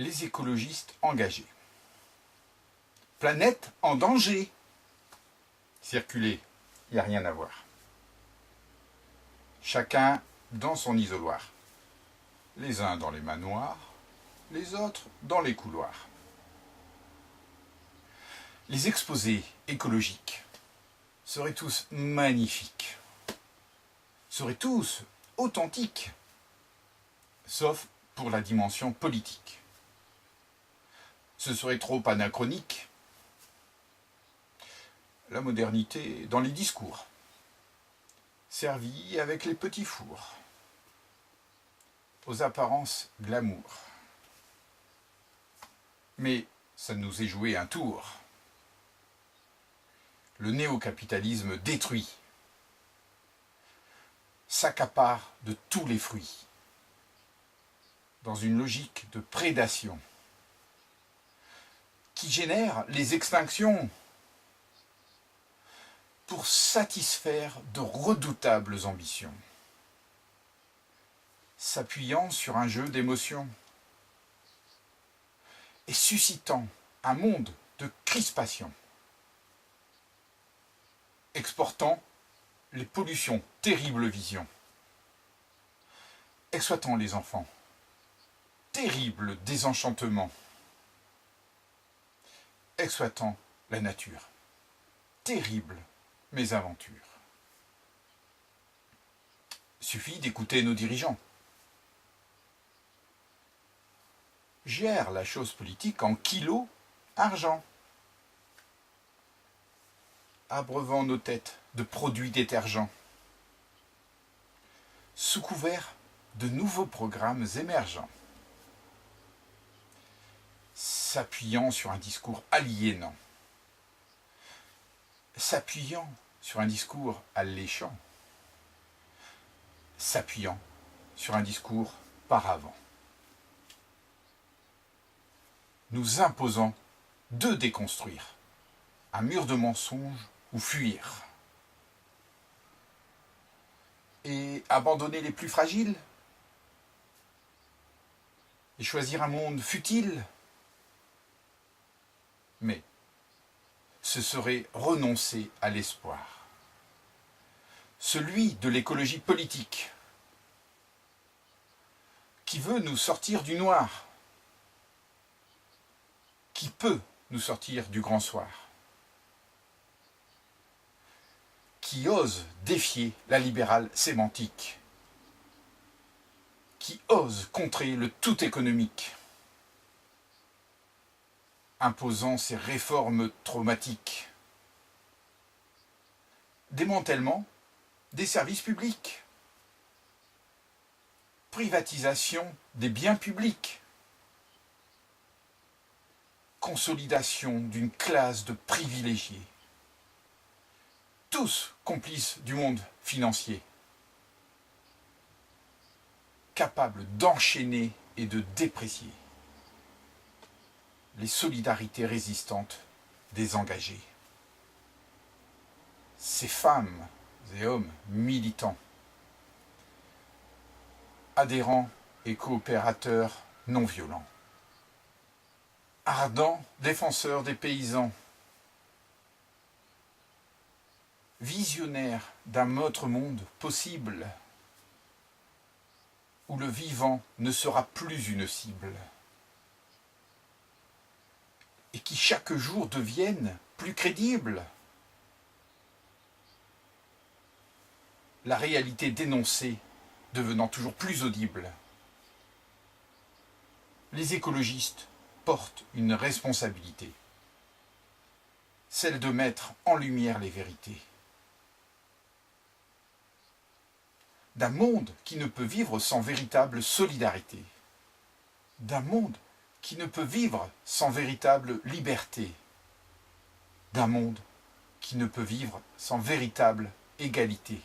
les écologistes engagés. Planète en danger. Circuler, il n'y a rien à voir. Chacun dans son isoloir. Les uns dans les manoirs, les autres dans les couloirs. Les exposés écologiques seraient tous magnifiques, seraient tous authentiques, sauf pour la dimension politique. Ce serait trop anachronique. La modernité dans les discours, servie avec les petits fours, aux apparences glamour. Mais ça nous est joué un tour. Le néo-capitalisme détruit, s'accapare de tous les fruits, dans une logique de prédation, qui génère les extinctions pour satisfaire de redoutables ambitions, s'appuyant sur un jeu d'émotions et suscitant un monde de crispation, exportant les pollutions, terribles visions, exploitant les enfants, terrible désenchantement, exploitant la nature, terrible mésaventures. Suffit d'écouter nos dirigeants. Gèrent la chose politique en kilos argent, abreuvant nos têtes de produits détergents, sous couvert de nouveaux programmes émergents, s'appuyant sur un discours aliénant, s'appuyant sur un discours alléchant, s'appuyant sur un discours paravent, nous imposant de déconstruire un mur de mensonges ou fuir, et abandonner les plus fragiles, et choisir un monde futile. Mais ce serait renoncer à l'espoir, celui de l'écologie politique, qui veut nous sortir du noir, qui peut nous sortir du grand soir, qui ose défier la libérale sémantique, qui ose contrer le tout économique, imposant ses réformes traumatiques, démantèlement des services publics, privatisation des biens publics, consolidation d'une classe de privilégiés, tous complices du monde financier, capables d'enchaîner et de déprécier les solidarités résistantes des engagés. Ces femmes et hommes militants, adhérents et coopérateurs non violents, ardents défenseurs des paysans, visionnaires d'un autre monde possible, où le vivant ne sera plus une cible, et qui chaque jour deviennent plus crédibles. La réalité dénoncée devenant toujours plus audible. Les écologistes portent une responsabilité, celle de mettre en lumière les vérités. D'un monde qui ne peut vivre sans véritable solidarité, d'un monde qui ne peut vivre sans véritable liberté, d'un monde qui ne peut vivre sans véritable égalité.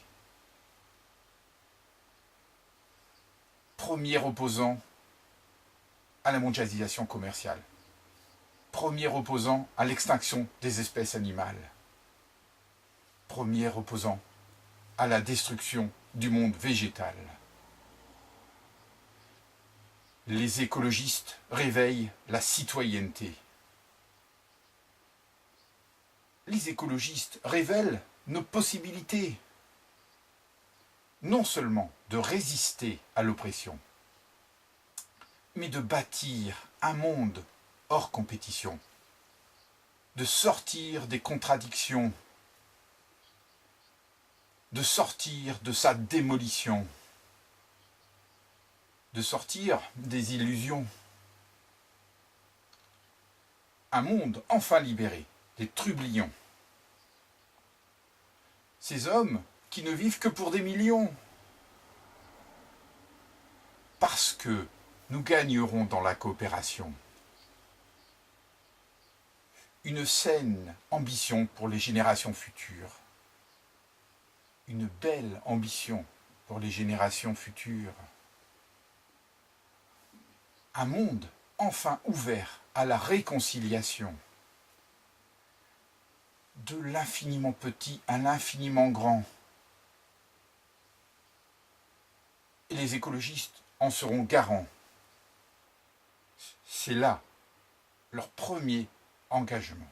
Premier opposant à la mondialisation commerciale, premier opposant à l'extinction des espèces animales, premier opposant à la destruction du monde végétal. Les écologistes réveillent la citoyenneté. Les écologistes révèlent nos possibilités, non seulement de résister à l'oppression, mais de bâtir un monde hors compétition, de sortir des contradictions, de sortir de sa démolition, de sortir des illusions. Un monde enfin libéré des trublions. Ces hommes qui ne vivent que pour des millions. Parce que nous gagnerons dans la coopération. Une saine ambition pour les générations futures. Une belle ambition pour les générations futures. Un monde enfin ouvert à la réconciliation. De l'infiniment petit à l'infiniment grand. Et les écologistes en seront garants. C'est là leur premier engagement.